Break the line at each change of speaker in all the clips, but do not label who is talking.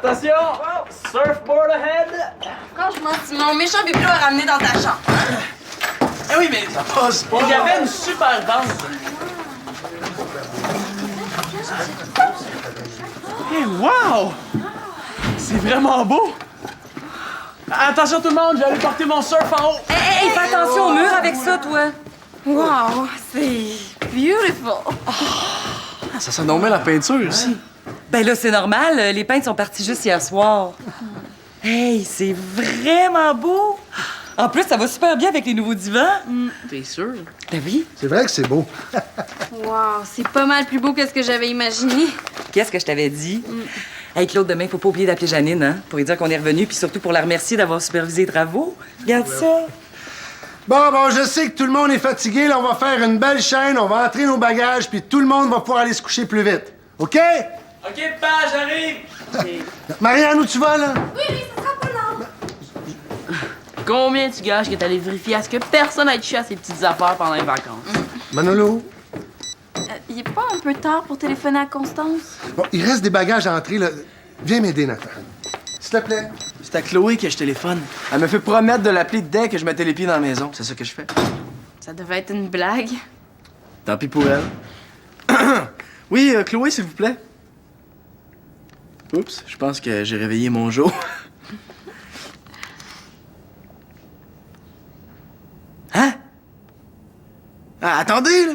Attention! Surfboard ahead!
Franchement, c'est mon méchant bibelot à ramener dans ta chambre.
Eh oui, mais ça passe pas! Il y avait une super bande! Hey, wow! C'est vraiment beau! Attention tout le monde, j'allais porter mon surf en haut!
Hey, fais attention au mur avec ça, toi! Wow, c'est beautiful!
Ça sent donc bien la peinture aussi.
Ben là, c'est normal, les peintres sont partis juste hier soir. Hey, c'est vraiment beau! En plus, ça va super bien avec les nouveaux divans.
T'es sûr?
Ben oui.
C'est vrai que c'est beau.
Wow, c'est pas mal plus beau que ce que j'avais imaginé.
Qu'est-ce que je t'avais dit? Hey, Claude, demain, faut pas oublier d'appeler Janine, hein? Pour lui dire qu'on est revenu, puis surtout pour la remercier d'avoir supervisé les travaux. Regarde ça.
Bon, je sais que tout le monde est fatigué. Là, on va faire une belle chaîne, on va entrer nos bagages, puis tout le monde va pouvoir aller se coucher plus vite. OK?
OK, pa, j'arrive!
Marianne, où tu vas, là?
Oui, ça sera pas long.
Combien tu gages que t'allais vérifier à ce que personne ait touché à ses petites affaires pendant les vacances?
Manolo?
Il est pas un peu tard pour téléphoner à Constance?
Bon, il reste des bagages à entrer, là. Viens m'aider, Nathan. S'il te plaît.
C'est à Chloé que je téléphone. Elle me fait promettre de l'appeler dès que je mettais les pieds dans la maison. C'est ça que je fais.
Ça devait être une blague.
Tant pis pour elle. Oui, Chloé, s'il vous plaît. Oups, je pense que j'ai réveillé mon jour. Hein? Ah, attendez, là!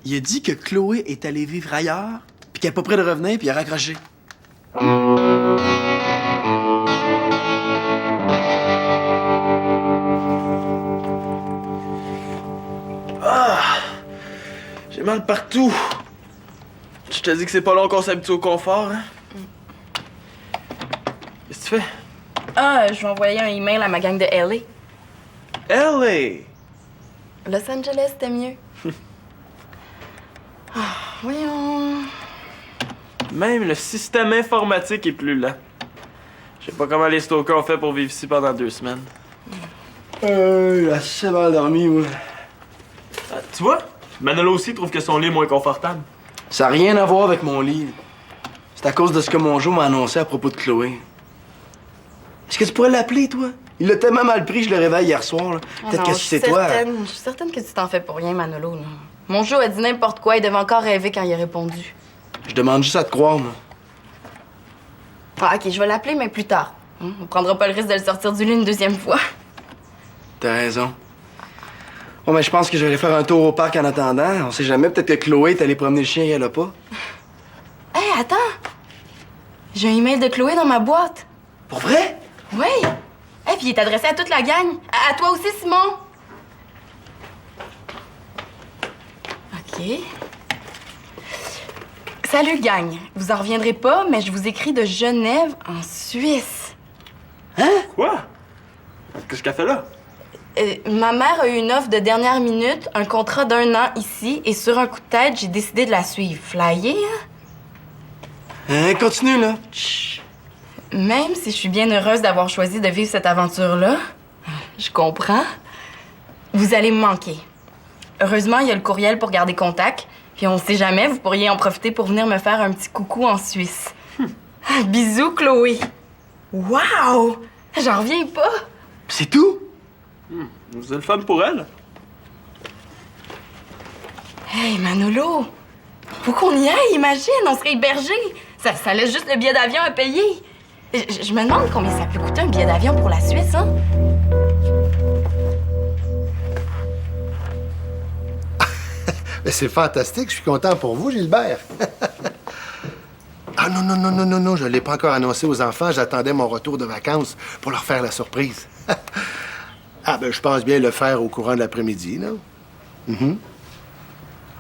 Il a dit que Chloé est allée vivre ailleurs, puis qu'elle est pas près de revenir, puis il a raccroché. Ah! J'ai mal partout. Je te dis que c'est pas long qu'on s'habitue au confort, hein? Qu'est-ce que tu fais?
Ah, je vais envoyer un email à ma gang de LA.
LA!
Los Angeles, c'était mieux. Voyons.
Même le système informatique est plus lent. Je sais pas comment les stalkers ont fait pour vivre ici pendant 2 semaines. Assez mal dormi, moi. Tu vois? Manolo aussi trouve que son lit est moins confortable. Ça n'a rien à voir avec mon lit. C'est à cause de ce que mon Joe m'a annoncé à propos de Chloé. Est-ce que tu pourrais l'appeler, toi? Il l'a tellement mal pris, je le réveille hier soir. Peut-être que c'est toi.
Je suis certaine que tu t'en fais pour rien, Manolo. Là. Mon Joe a dit n'importe quoi, il devait encore rêver quand il a répondu.
Je demande juste à te croire, moi.
Ah, OK, je vais l'appeler, mais plus tard. On prendra pas le risque de le sortir du lit une deuxième fois.
T'as raison. Bon, mais je pense que je vais aller faire un tour au parc en attendant. On sait jamais, peut-être que Chloé est allée promener le chien et elle a pas.
Hé, attends! J'ai un email de Chloé dans ma boîte.
Pour vrai?
Oui! Et puis il est adressé à toute la gang. À toi aussi, Simon. OK. Salut, gang. Vous en reviendrez pas, mais je vous écris de Genève, en Suisse.
Hein? Quoi? Qu'est-ce qu'elle fait là?
Ma mère a eu une offre de dernière minute, un contrat d'1 an ici, et sur un coup de tête, j'ai décidé de la suivre. Flyer, hein?
Continue, là.
Chut. Même si je suis bien heureuse d'avoir choisi de vivre cette aventure-là, je comprends, vous allez me manquer. Heureusement, il y a le courriel pour garder contact, puis on sait jamais, vous pourriez en profiter pour venir me faire un petit coucou en Suisse. Bisous, Chloé. Wow! J'en reviens pas.
C'est tout? C'est le fun pour elle.
Hey, Manolo! Faut qu'on y aille, imagine, on serait hébergés. Ça laisse juste le billet d'avion à payer. Je me demande combien ça peut coûter un billet d'avion pour la Suisse, hein?
Mais c'est fantastique, je suis content pour vous, Gilbert. Ah non, je l'ai pas encore annoncé aux enfants. J'attendais mon retour de vacances pour leur faire la surprise. Ah ben, je pense bien le faire au courant de l'après-midi, non?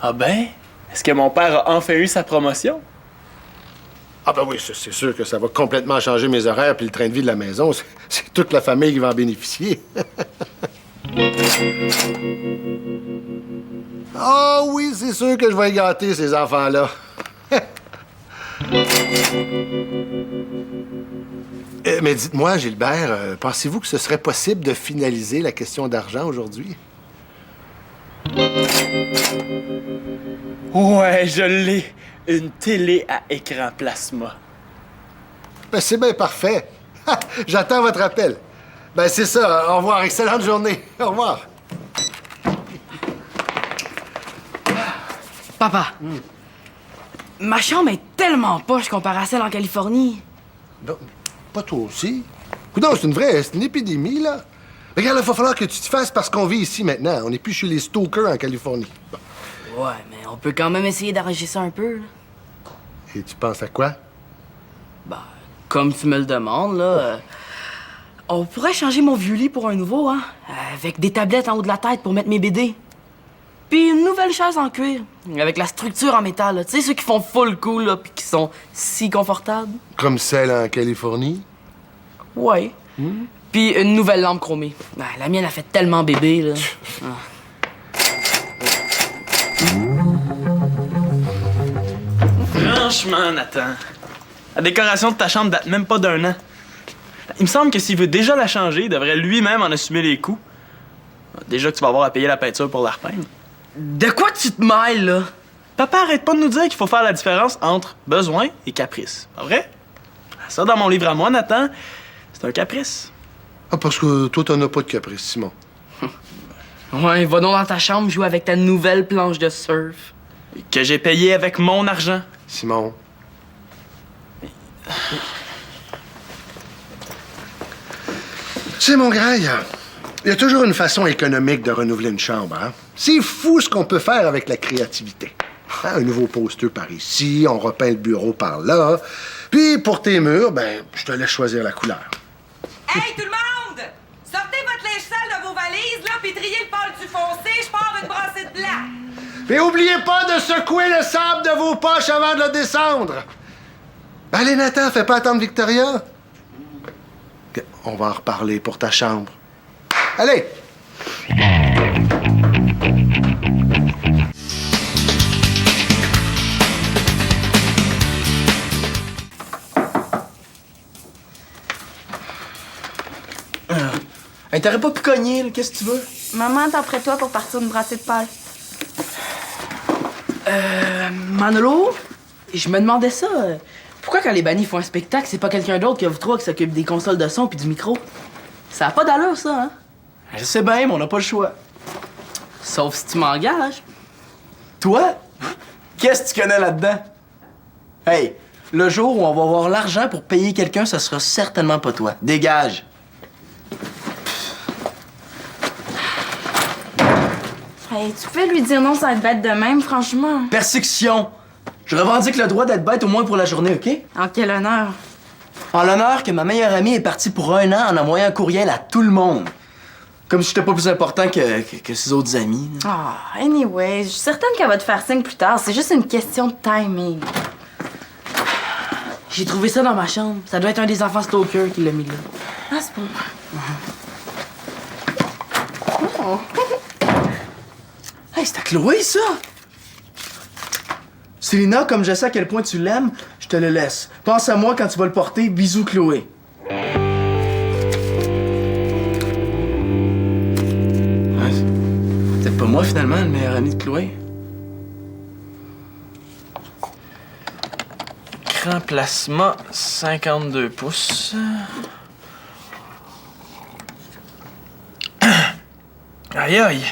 Ah ben? Est-ce que mon père a enfin eu sa promotion?
Ah ben oui, c'est sûr que ça va complètement changer mes horaires puis le train de vie de la maison. C'est toute la famille qui va en bénéficier. Ah oui, c'est sûr que je vais gâter ces enfants-là. Mais dites-moi, Gilbert, pensez-vous que ce serait possible de finaliser la question d'argent aujourd'hui?
Ouais, je l'ai. Une télé à écran plasma.
Ben, c'est bien parfait. J'attends votre appel. Ben, c'est ça. Au revoir. Excellente journée. Au revoir.
Papa, ma chambre est tellement poche comparée à celle en Californie.
Non, pas toi aussi. Coudonc, c'est une épidémie, là. Regarde, il va falloir que tu te fasses parce qu'on vit ici maintenant. On n'est plus chez les stalkers en Californie. Bon.
Ouais, mais on peut quand même essayer d'arranger ça un peu, là.
Et tu penses à quoi?
Bah, comme tu me le demandes, là, on pourrait changer mon vieux lit pour un nouveau, hein? Avec des tablettes en haut de la tête pour mettre mes BD. Puis une nouvelle chaise en cuir, avec la structure en métal, là. Tu sais, ceux qui font full cool, là, puis qui sont si confortables.
Comme celle en Californie?
Ouais. Puis une nouvelle lampe chromée. Ah, la mienne a fait tellement bébé, là.
Franchement, Nathan, la décoration de ta chambre date même pas d'1 an. Il me semble que s'il veut déjà la changer, il devrait lui-même en assumer les coûts. Déjà que tu vas avoir à payer la peinture pour la repeindre.
De quoi tu te mêles, là?
Papa arrête pas de nous dire qu'il faut faire la différence entre besoin et caprice. Pas vrai? Ça, dans mon livre à moi, Nathan, c'est un caprice.
Ah, parce que toi, t'en as pas de caprice, Simon.
Ouais, va donc dans ta chambre jouer avec ta nouvelle planche de surf.
Que j'ai payé avec mon argent.
Simon. Tu sais, mon gars, il y a toujours une façon économique de renouveler une chambre, hein? C'est fou ce qu'on peut faire avec la créativité. Hein, un nouveau poster par ici, on repeint le bureau par là. Puis, pour tes murs, ben, je te laisse choisir la couleur.
Hey, tout le monde! Sortez votre linge sale de vos valises, là, puis triez le pâle du foncé, je pars une brassée de blanc!
Et oubliez pas de secouer le sable de vos poches avant de le descendre. Allez, Nathan, fais pas attendre Victoria. OK, on va en reparler pour ta chambre. Allez!
Hey, t'aurais pas pu cogner, là. Qu'est-ce que tu veux?
Maman, t'en prête toi pour partir une brassée de pâle.
Manolo, je me demandais ça. Pourquoi quand les bannis font un spectacle, c'est pas quelqu'un d'autre que vous trois qui s'occupe des consoles de son puis du micro? Ça a pas d'allure, ça, hein?
Je sais bien, mais on n'a pas le choix.
Sauf si tu m'engages.
Toi? Qu'est-ce que tu connais là-dedans? Hey, le jour où on va avoir l'argent pour payer quelqu'un, ça sera certainement pas toi. Dégage!
Hey, tu peux lui dire non sans être bête de même, franchement.
Persécution! Je revendique le droit d'être bête au moins pour la journée, OK?
En quel honneur.
En l'honneur que ma meilleure amie est partie pour 1 an en envoyant un courriel à tout le monde. Comme si j'étais pas plus important que ses autres amis.
Ah, anyway, je suis certaine qu'elle va te faire signe plus tard. C'est juste une question de timing.
J'ai trouvé ça dans ma chambre. Ça doit être un des enfants stalker qui l'a mis là.
Ah, c'est bon.
Oh. Hey, c'est à Chloé, ça! Célina, comme je sais à quel point tu l'aimes, je te le laisse. Pense à moi quand tu vas le porter. Bisous, Chloé. Peut-être pas moi, finalement, le meilleur ami de Chloé. Écran plasma, 52 pouces. Aïe aïe!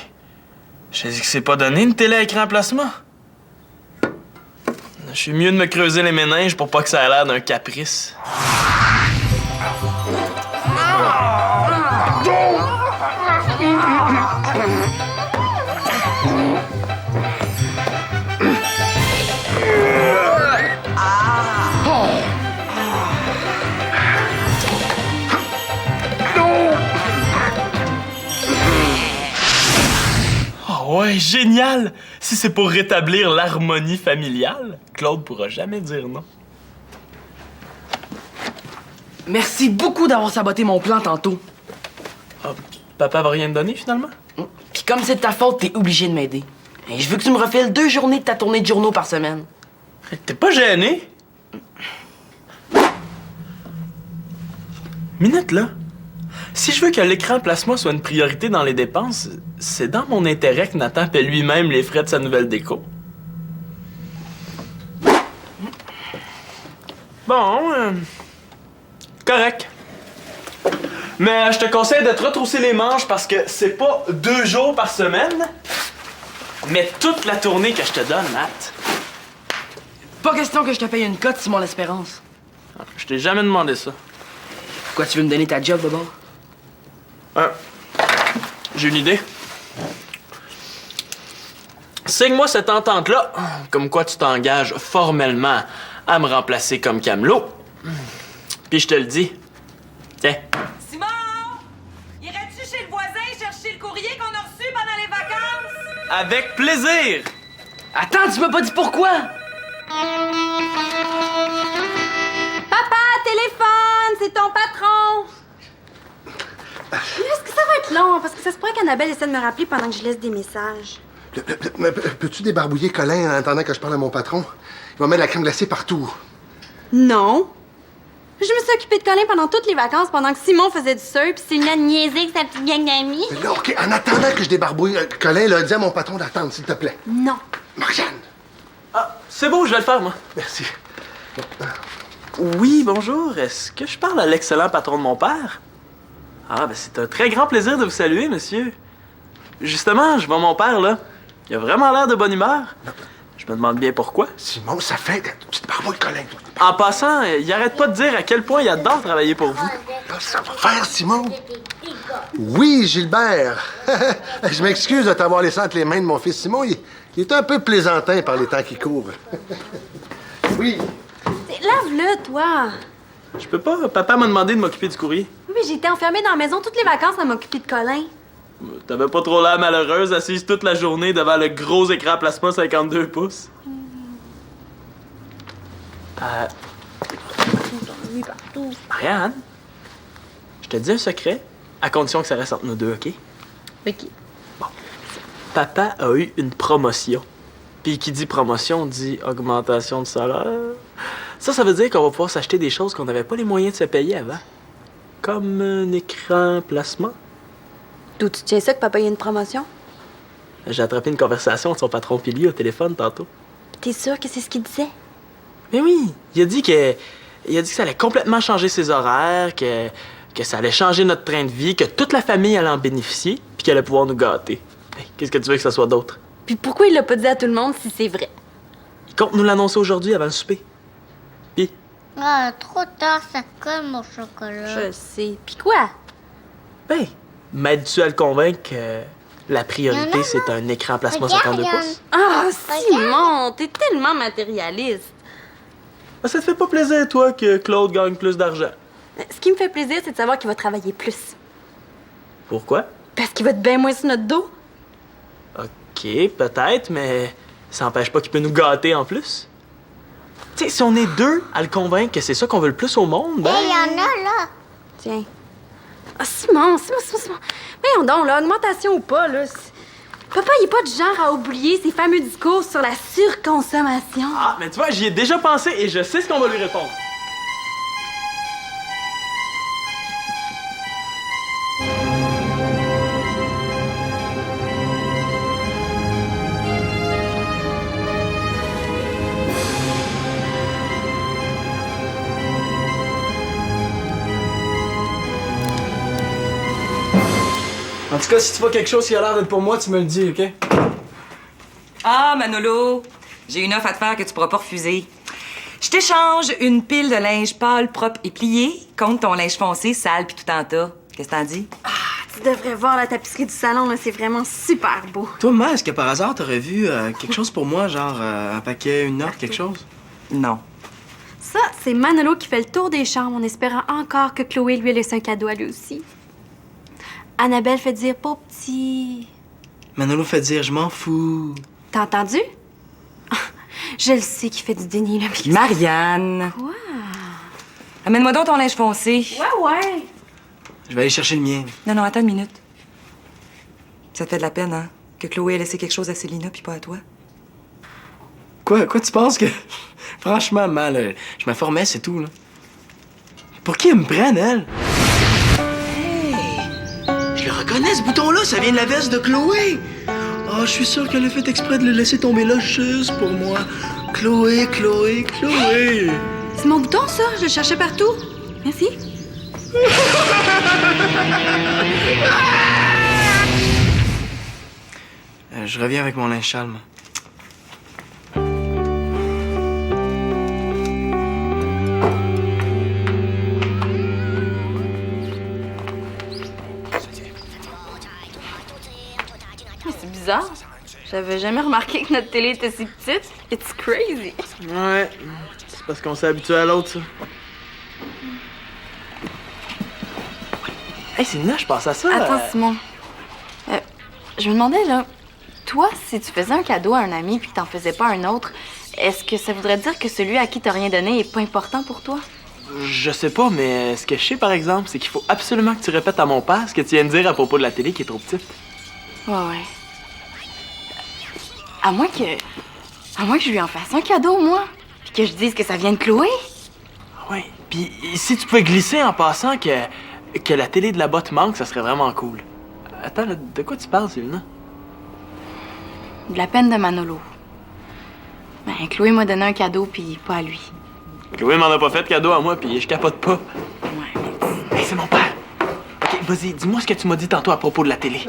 Je dis que c'est pas donné une télé à écran plasma. Je suis mieux de me creuser les méninges pour pas que ça ait l'air d'un caprice. Ouais, génial! Si c'est pour rétablir l'harmonie familiale, Claude pourra jamais dire non.
Merci beaucoup d'avoir saboté mon plan tantôt.
Ah, papa va rien te donner, finalement?
Puis comme c'est de ta faute, t'es obligé de m'aider. Et je veux que tu me refiles 2 journées de ta tournée de journaux par semaine.
T'es pas gêné? Minute, là. Si je veux que l'écran plasma soit une priorité dans les dépenses, c'est dans mon intérêt que Nathan paie lui-même les frais de sa nouvelle déco. Bon, correct. Mais je te conseille de te retrousser les manches parce que c'est pas 2 jours par semaine, mais toute la tournée que je te donne, Matt.
Pas question que je te paye une cote, Simon L'Espérance.
Je t'ai jamais demandé ça.
Pourquoi tu veux me donner ta job d'abord?
J'ai une idée. Signe-moi cette entente-là, comme quoi tu t'engages formellement à me remplacer comme Camelot. Puis je te le dis. Tiens.
Simon! Irais-tu chez le voisin chercher le courrier qu'on a reçu pendant les vacances?
Avec plaisir!
Attends, tu m'as pas dit pourquoi!
Papa, téléphone, c'est ton patron. Est-ce que ça va être long? Parce que ça se pourrait qu'Annabelle essaie de me rappeler pendant que je laisse des messages.
Peux-tu débarbouiller Colin en attendant que je parle à mon patron? Il va mettre la crème glacée partout.
Non. Je me suis occupée de Colin pendant toutes les vacances, pendant que Simon faisait du surf, puis c'est une niaiser avec sa petite gang d'amis.
Mais là, OK, en attendant que je débarbouille Colin, là, dis à mon patron d'attendre, s'il te plaît.
Non.
Marianne!
Ah, c'est beau, je vais le faire, moi.
Merci.
Oui, bonjour. Est-ce que je parle à l'excellent patron de mon père? Ah, ben c'est un très grand plaisir de vous saluer, monsieur. Justement, je vois mon père, là. Il a vraiment l'air de bonne humeur. Je me demande bien pourquoi.
Simon, ça fait... Tu te barbouilles Colin, toi.
En passant, il arrête pas de dire à quel point il adore travailler pour vous.
Là, ça va faire, Simon. Oui, Gilbert. Je m'excuse de t'avoir laissé entre les mains de mon fils Simon. Il est un peu plaisantin par les temps qui courent. Oui.
Lave-le, toi.
Je peux pas. Papa m'a demandé de m'occuper du courrier.
Oui, j'ai été enfermée dans la maison toutes les vacances à m'occuper de Colin.
T'avais pas trop l'air malheureuse, assise toute la journée devant le gros écran plasma 52 pouces. Marianne, je te dis un secret, à condition que ça reste entre nous deux, OK?
OK.
Papa a eu une promotion. Puis qui dit promotion dit augmentation de salaire. Ça veut dire qu'on va pouvoir s'acheter des choses qu'on n'avait pas les moyens de se payer avant. Comme un écran plasma.
D'où tu tiens ça que papa ait une promotion?
J'ai attrapé une conversation de son patron Pili au téléphone tantôt.
T'es sûr que c'est ce qu'il disait?
Mais oui, il a dit que ça allait complètement changer ses horaires, que ça allait changer notre train de vie, que toute la famille allait en bénéficier, puis qu'elle allait pouvoir nous gâter. Hey, qu'est-ce que tu veux que ça soit d'autre?
Puis pourquoi il l'a pas dit à tout le monde si c'est vrai?
Il compte nous l'annoncer aujourd'hui avant le souper. Puis,
Ah, trop tard, ça colle mon chocolat.
Je sais. Puis quoi?
ben, m'aides-tu à le convaincre que la priorité, c'est un écran plasma 52 pouces?
Ah, Simon, t'es tellement matérialiste.
Ben, ça te fait pas plaisir, toi, que Claude gagne plus d'argent?
Ce qui me fait plaisir, c'est de savoir qu'il va travailler plus.
Pourquoi?
Parce qu'il va être bien moins sur notre dos.
OK, peut-être, mais ça n'empêche pas qu'il peut nous gâter en plus. Tu sais, si on est deux à le convaincre que c'est ça qu'on veut le plus au monde, ben...
Il y en a là.
Tiens. Ah, Simon. Voyons donc, là, augmentation ou pas, là. Papa, il est pas du genre à oublier ses fameux discours sur la surconsommation.
Ah, mais tu vois, j'y ai déjà pensé et je sais ce qu'on va lui répondre.
En tout cas, si tu vois quelque chose qui a l'air d'être pour moi, tu me le dis, OK?
Ah, Manolo, j'ai une offre à te faire que tu pourras pas refuser. Je t'échange une pile de linge pâle, propre et plié contre ton linge foncé, sale puis tout en tas. Qu'est-ce que t'en dis?
Tu devrais voir la tapisserie du salon, là. C'est vraiment super beau.
Toi, Ma, est-ce que par hasard, t'aurais vu quelque chose pour moi, genre un paquet, une note, quelque chose?
Non.
Ça, c'est Manolo qui fait le tour des chambres en espérant encore que Chloé lui laisse un cadeau à lui aussi. Annabelle fait dire « pas petit ».
Manolo fait dire « je m'en fous ».
T'as entendu? Je le sais qu'il fait du déni, là. mais-
Marianne!
Quoi?
Amène-moi donc ton linge foncé.
Ouais.
Je vais aller chercher le mien.
Non, attends une minute. Ça te fait de la peine, hein? Que Chloé ait laissé quelque chose à Célina puis pas à toi?
Quoi tu penses que... Franchement, Ma, là, je m'informais, c'est tout, là. Pour qui ils me prennent, elle? reconnais ce bouton-là, ça vient de la veste de Chloé. Oh, je suis sûr qu'elle a fait exprès de le laisser tomber là juste pour moi. Chloé, Chloé, Chloé.
C'est mon bouton, ça. Je le cherchais partout. Merci.
Je reviens avec mon linge sale, moi.
Mais c'est bizarre. J'avais jamais remarqué que notre télé était si petite. It's crazy.
Ouais, c'est parce qu'on s'est habitué à l'autre, ça. Hey, c'est Nina, je pense à ça.
Attends, Simon. Je me demandais, là, toi, si tu faisais un cadeau à un ami puis que t'en faisais pas à un autre, est-ce que ça voudrait dire que celui à qui t'as rien donné est pas important pour toi?
Je sais pas, mais ce que je sais, par exemple, c'est qu'il faut absolument que tu répètes à mon père ce que tu viens de dire à propos de la télé qui est trop petite.
Ouais. À moins que je lui en fasse un cadeau, moi. Puis que je dise que ça vient de Chloé.
Ouais. Puis si tu peux glisser en passant que la télé de la botte manque, ça serait vraiment cool. Attends, là, de quoi tu parles, Célina?
De la peine de Manolo. Ben, Chloé m'a donné un cadeau, puis pas à lui.
Chloé m'en a pas fait de cadeau à moi, puis je capote pas.
Ouais, mais...
Hey, c'est mon père. OK, vas-y, dis-moi ce que tu m'as dit tantôt à propos de la télé.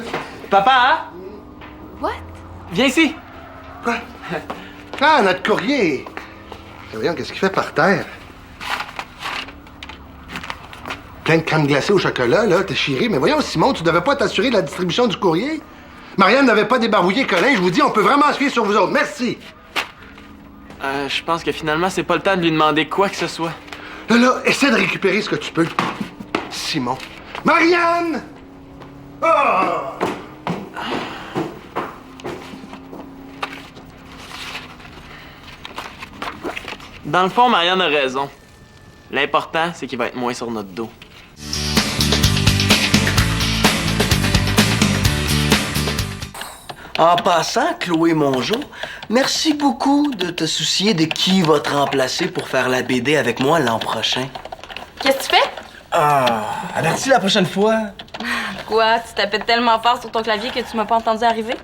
Papa, hein?
What?
Viens ici.
Quoi? Ah, notre courrier! Voyons, qu'est-ce qu'il fait par terre? Plein de crème glacée au chocolat, là, t'es chiré. Mais voyons, Simon, tu devais pas t'assurer de la distribution du courrier? Marianne n'avait pas débarbouillé Colin, je vous dis, on peut vraiment se fier sur vous autres. Merci!
Je pense que finalement, c'est pas le temps de lui demander quoi que ce soit.
Là, essaie de récupérer ce que tu peux. Simon. Marianne! Oh!
Dans le fond, Marianne a raison. L'important, c'est qu'il va être moins sur notre dos.
En passant, Chloé Mongeau, merci beaucoup de te soucier de qui va te remplacer pour faire la BD avec moi l'an prochain.
Qu'est-ce que tu fais?
Ah, avertis la prochaine fois.
Quoi? Tu tapais tellement fort sur ton clavier que tu m'as pas entendu arriver?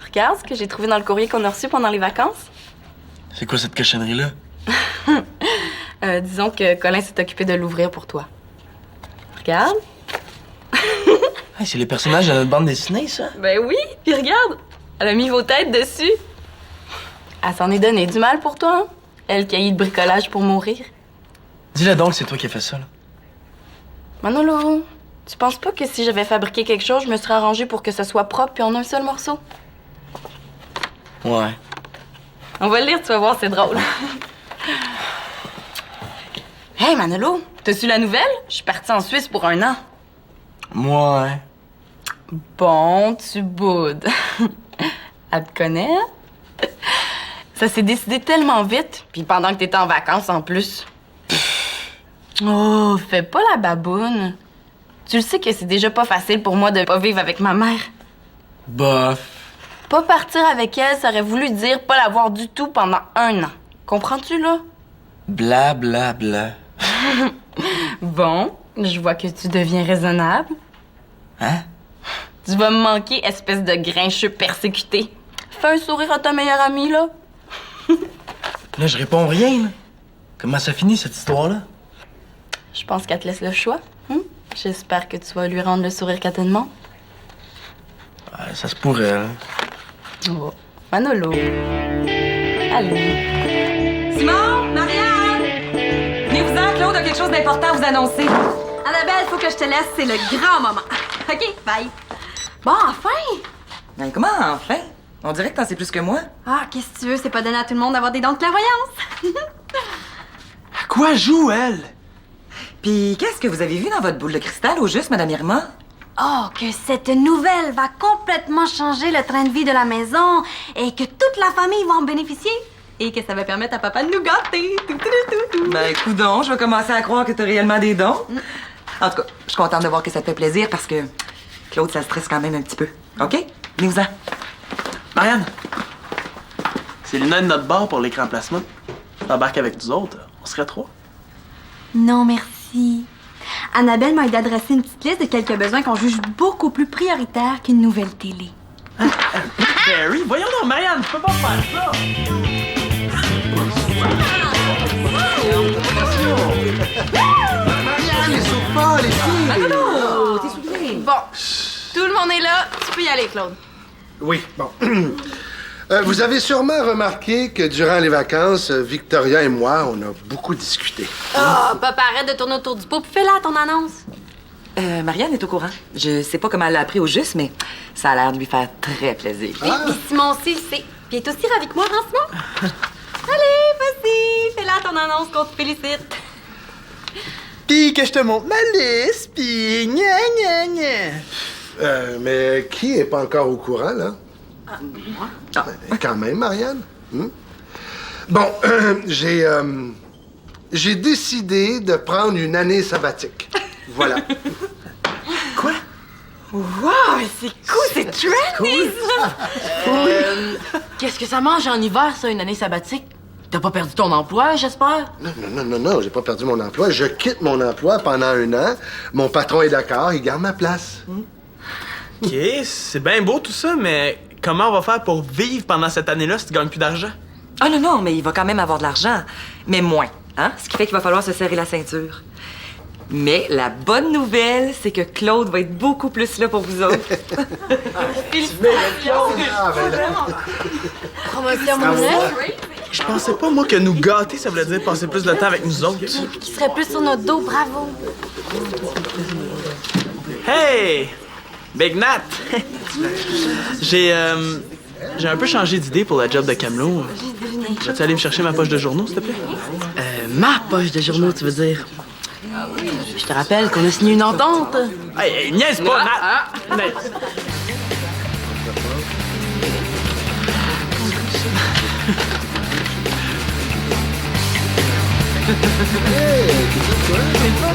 Regarde ce que j'ai trouvé dans le courrier qu'on a reçu pendant les vacances.
C'est quoi cette cochonnerie-là?
Disons que Colin s'est occupé de l'ouvrir pour toi. Regarde.
Hey, c'est les personnages de notre bande dessinée, ça?
Ben oui, puis regarde. Elle a mis vos têtes dessus. Elle s'en est donné du mal pour toi, hein? Elle qui a eu de bricolage pour mourir.
Dis-le donc, c'est toi qui as fait ça, là.
Manolo, tu penses pas que si j'avais fabriqué quelque chose, je me serais arrangée pour que ce soit propre puis en un seul morceau?
Ouais.
On va le lire, tu vas voir, c'est drôle. Hey, Manolo, t'as-tu la nouvelle? Je suis partie en Suisse pour 1 an.
Moi,
Bon, tu boudes. Elle te connaît? Ça s'est décidé tellement vite, puis pendant que t'étais en vacances en plus. Oh, fais pas la baboune. Tu le sais que c'est déjà pas facile pour moi de pas vivre avec ma mère.
bof.
Pas partir avec elle, ça aurait voulu dire pas la voir du tout pendant 1 an. Comprends-tu, là?
Bla, bla, bla.
Bon, je vois que tu deviens raisonnable.
Hein?
Tu vas me manquer, espèce de grincheux persécuté. Fais un sourire à ta meilleure amie, là.
Là, je réponds rien, là. Comment ça finit, cette histoire-là?
Je pense qu'elle te laisse le choix. J'espère que tu vas lui rendre le sourire qu'elle te demande.
Ouais, ça se pourrait, là.
Oh. Manolo. Allez.
Simon, Marianne! Venez-vous-en, Claude a quelque chose d'important à vous annoncer.
Annabelle, faut que je te laisse, c'est le grand moment. OK, bye. Bon, enfin!
Ben, comment enfin? On dirait que t'en sais plus que moi.
Ah, qu'est-ce que tu veux? C'est pas donné à tout le monde d'avoir des dons de clairvoyance.
À quoi joue, elle?
Puis, qu'est-ce que vous avez vu dans votre boule de cristal au juste, Madame Irma?
Oh, que cette nouvelle va complètement changer le train de vie de la maison et que toute la famille va en bénéficier et que ça va permettre à papa de nous gâter. Tout.
Ben, coudonc, je vais commencer à croire que t'as réellement des dons. En tout cas, je suis contente de voir que ça te fait plaisir parce que Claude, ça stresse quand même un petit peu. OK? Venez-vous-en.
Marianne, c'est Lina de notre bar pour l'écran placement. T'embarques avec nous autres, on serait 3.
Non, merci. Annabelle m'a aidé à dresser une petite liste de quelques besoins qu'on juge beaucoup plus prioritaires qu'une nouvelle télé.
Barry, voyons donc, Marianne, tu peux pas faire ça!
Marianne, les saute pas, les filles!
Oh, t'es souvenir.
Bon, tout le monde est là. Tu peux y aller, Claude.
Oui, bon. Vous avez sûrement remarqué que durant les vacances, Victoria et moi, on a beaucoup discuté.
Oh, papa, arrête de tourner autour du pot. Fais-la ton annonce.
Marianne est au courant. Je sais pas comment elle l'a appris au juste, mais ça a l'air de lui faire très plaisir.
Puis Simon aussi le sait. Puis il est aussi ravi que moi, hein, Simon? Allez, vas-y, fais-la ton annonce qu'on te félicite.
Pis que je te montre ma liste, pis gna gna gna.
Mais qui est pas encore au courant, là?
Moi?
Ben, quand même, Marianne. Bon, j'ai décidé de prendre une année sabbatique. Voilà.
Quoi?
Wow, c'est cool, c'est trendy, ça!
Qu'est-ce que ça mange en hiver, ça, une année sabbatique? T'as pas perdu ton emploi, j'espère?
Non, j'ai pas perdu mon emploi. Je quitte mon emploi pendant 1 an. Mon patron est d'accord, il garde ma place.
OK, c'est bien beau tout ça, mais comment on va faire pour vivre pendant cette année-là si tu gagnes plus d'argent?
Ah non, mais il va quand même avoir de l'argent. Mais moins, hein? Ce qui fait qu'il va falloir se serrer la ceinture. Mais la bonne nouvelle, c'est que Claude va être beaucoup plus là pour vous autres.
Promotion monnaie.
Je pensais pas, moi, que nous gâter, ça voulait dire passer plus de temps avec nous autres.
Qui serait plus sur notre dos, bravo.
Hey! Big Nat! J'ai un peu changé d'idée pour la job de Camelot. Vas-tu aller me chercher ma poche de journaux, s'il te plaît?
Ma poche de journaux, tu veux dire? Je te rappelle qu'on a signé une entente.
Hey, niaise pas, Nat! Mais-
Hey, c'est quoi?